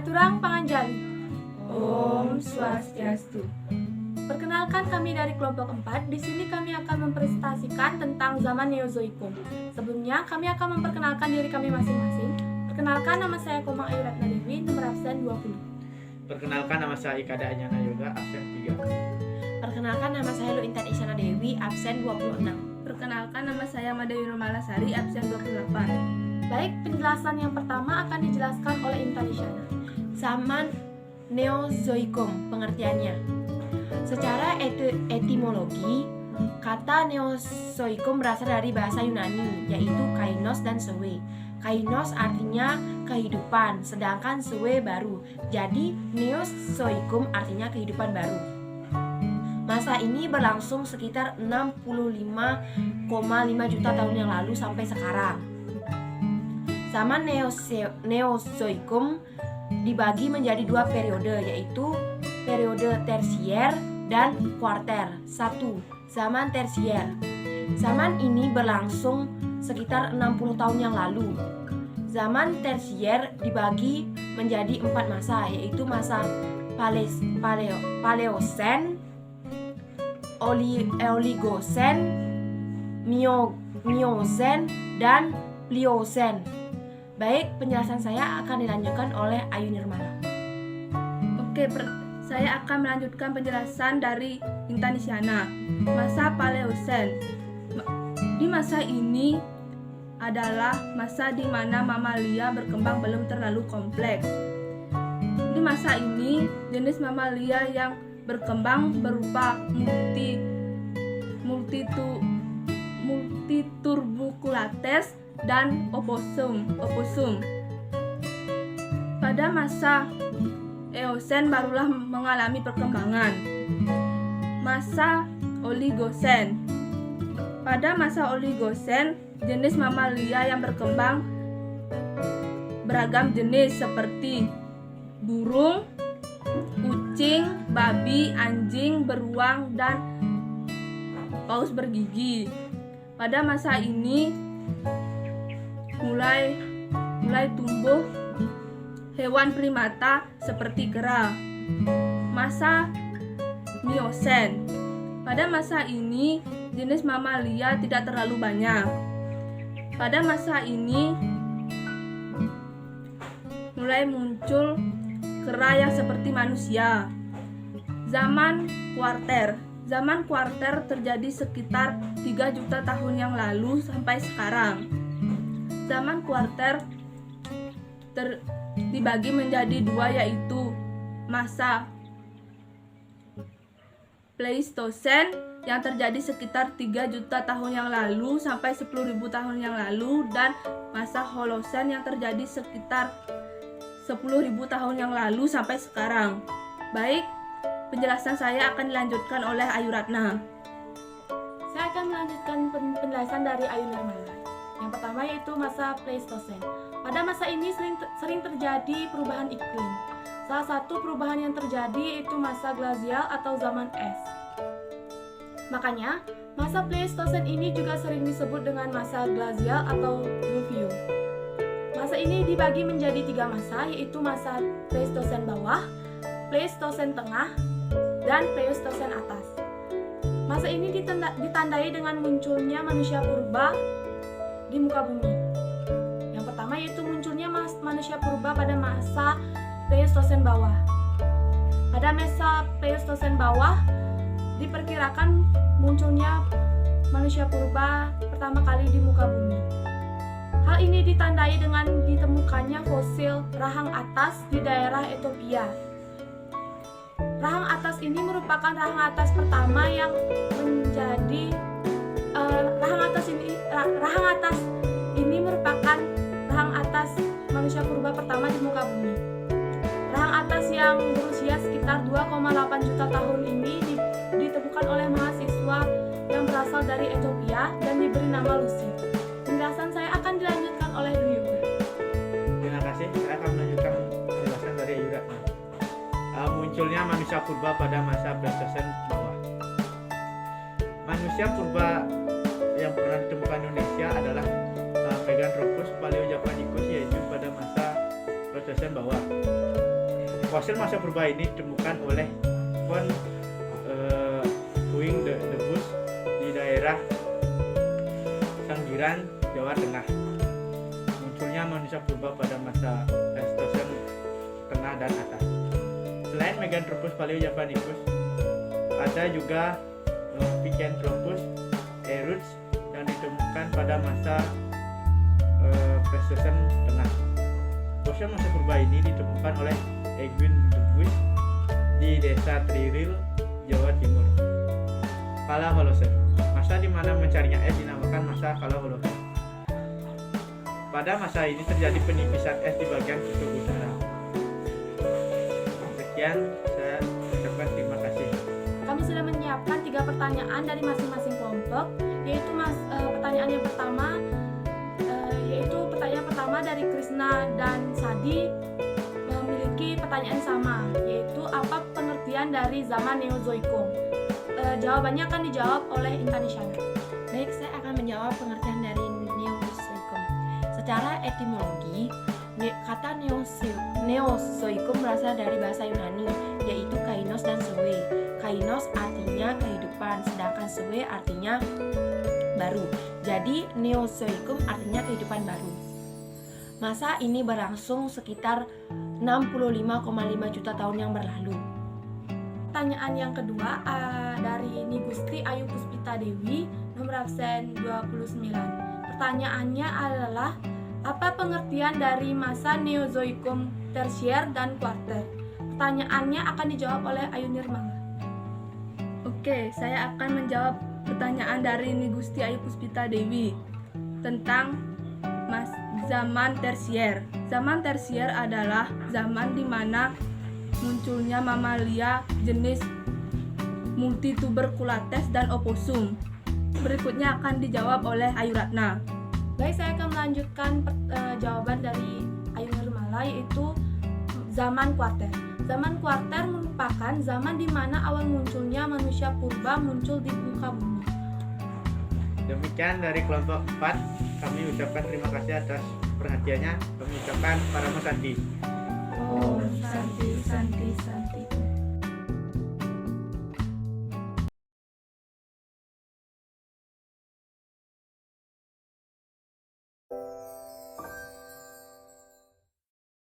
Aturang Panganjali. Om Swastiastu. Perkenalkan, kami dari kelompok 4. Di sini kami akan mempresentasikan tentang zaman Neozoikum. Sebelumnya, kami akan memperkenalkan diri kami masing-masing. Perkenalkan, nama saya Komang Ayu Ratna Dewi, nomor absen 20. Perkenalkan, nama saya Ikada Anyana Yoga, absen 3. Perkenalkan, nama saya Lu Intan Isyana Dewi, absen 26. Perkenalkan, nama saya Madayu Malasari, absen 28. Baik, penjelasan yang pertama akan dijelaskan oleh Intan Isyana. Zaman Neozoikum, pengertiannya. Secara etimologi, kata Neozoikum berasal dari bahasa Yunani, yaitu kainos dan zoe. Kainos artinya kehidupan, sedangkan zoe baru. Jadi, Neozoikum artinya kehidupan baru. Masa ini berlangsung sekitar 65,5 juta tahun yang lalu sampai sekarang. Zaman Neozoikum dibagi menjadi dua periode, yaitu periode tersier dan kuarter. 1. Zaman tersier. Zaman ini berlangsung sekitar 60 tahun yang lalu. Zaman tersier dibagi menjadi 4 masa, yaitu masa Paleosen, Oligosen, Miosen, dan Pliosen. Baik, penjelasan saya akan dilanjutkan oleh Ayu Nirmala. Oke, saya akan melanjutkan penjelasan dari Intan Isyana. Masa Paleosen. Di masa ini adalah masa di mana mamalia berkembang belum terlalu kompleks. Di masa ini, jenis mamalia yang berkembang berupa multiturbiculates dan oposum. Pada masa Eosen barulah mengalami perkembangan. Masa Oligosen. Pada masa Oligosen, jenis mamalia yang berkembang beragam jenis seperti burung, kucing, babi, anjing, beruang, dan paus bergigi. Pada masa ini mulai tumbuh hewan primata seperti kera. Masa Miosen. Pada masa ini jenis mamalia tidak terlalu banyak. Pada masa ini mulai muncul kera yang seperti manusia. Zaman kuarter. Zaman kuarter terjadi sekitar 3 juta tahun yang lalu sampai sekarang. Zaman kuarter dibagi menjadi dua, yaitu masa Pleistosen yang terjadi sekitar 3 juta tahun yang lalu sampai 10.000 tahun yang lalu, dan masa Holosen yang terjadi sekitar 10.000 tahun yang lalu sampai sekarang. Baik, penjelasan saya akan dilanjutkan oleh Ayu Ratna. Saya akan melanjutkan penjelasan dari Ayu Nirmala. Yang pertama yaitu masa Pleistosen. Pada masa ini sering terjadi perubahan iklim. Salah satu perubahan yang terjadi yaitu masa glasial atau zaman es. Makanya, masa Pleistosen ini juga sering disebut dengan masa glasial atau Luvium. Masa ini dibagi menjadi 3 masa, yaitu masa Pleistosen bawah, Pleistosen tengah, dan Pleistosen atas. Masa ini ditandai dengan munculnya manusia purba di muka bumi. Yang pertama yaitu munculnya manusia purba pada masa Pleistosen bawah. Pada masa Pleistosen bawah diperkirakan munculnya manusia purba pertama kali di muka bumi. Hal ini ditandai dengan ditemukannya fosil rahang atas di daerah Ethiopia. Rahang atas ini merupakan rahang atas pertama yang menjadi rahang atas ini merupakan rahang atas manusia purba pertama di muka bumi. Rahang atas yang berusia sekitar 2,8 juta tahun ini ditemukan oleh mahasiswa yang berasal dari Ethiopia dan diberi nama Lucy. Penjelasan saya akan dilanjutkan oleh Dwi. Terima kasih, saya akan melanjutkan penjelasan dari Ayu Ratna. Munculnya manusia purba pada masa Pleistosen bawah. Manusia purba yang pernah ditemukan di Indonesia adalah Meganthropus paleojavanicus, yaitu pada masa Pleistosen bawah. Fosil masa purba ini ditemukan oleh von Huing de Bus di daerah Sanggiran, Jawa Tengah. Munculnya manusia purba pada masa Pleistosen tengah dan atas. Selain Meganthropus paleojavanicus, ada juga Pithecanthropus eructus yang ditemukan pada masa Pleistosen tengah. Fosil masa purba ini ditemukan oleh Edwin de Bus di desa Triril, Jawa Timur. Kala Holocene, masa di mana mencarinya es dinamakan masa Kala Holocene. Pada masa ini terjadi penipisan es di bagian kutub utara. Sekian, saya ucapkan terima kasih. Kami sudah menyiapkan 3 pertanyaan dari masing-masing kelompok, yaitu pertanyaan yang pertama pertanyaan pertama dari Krishna dan Sadi memiliki pertanyaan sama, yaitu apa pengertian dari zaman Neozoikum. Jawabannya akan dijawab oleh Intanisana. Baik, saya akan menjawab pengertian dari Neozoikum. Secara etimologi, kata Neozoikum berasal dari bahasa Yunani, yaitu kainos dan zoe. Kainos artinya kehidupan, sedangkan zoe artinya baru. Jadi Neozoikum artinya kehidupan baru. Masa ini berlangsung sekitar 65,5 juta tahun yang berlalu. Pertanyaan yang kedua dari Nigusti Ayu Puspita Dewi, nomor absen 29. Pertanyaannya adalah apa pengertian dari masa Neozoikum tersier dan kuarter? Pertanyaannya akan dijawab oleh Ayu Nirmala. Oke, saya akan menjawab pertanyaan dari Nigusti Ayu Puspita Dewi tentang zaman tersier. Zaman tersier adalah zaman di mana munculnya mamalia jenis Multituberculates dan Opossum. Berikutnya akan dijawab oleh Ayu Ratna. Baik, saya akan melanjutkan jawaban dari Ayu Nirmala, yaitu zaman kuarter. Zaman kuarter merupakan zaman di mana awal munculnya manusia purba muncul di muka bumi. Demikian dari kelompok 4, kami ucapkan terima kasih atas perhatiannya. Kami ucapkan para Santi. Oh, Santi, Santi, Santi.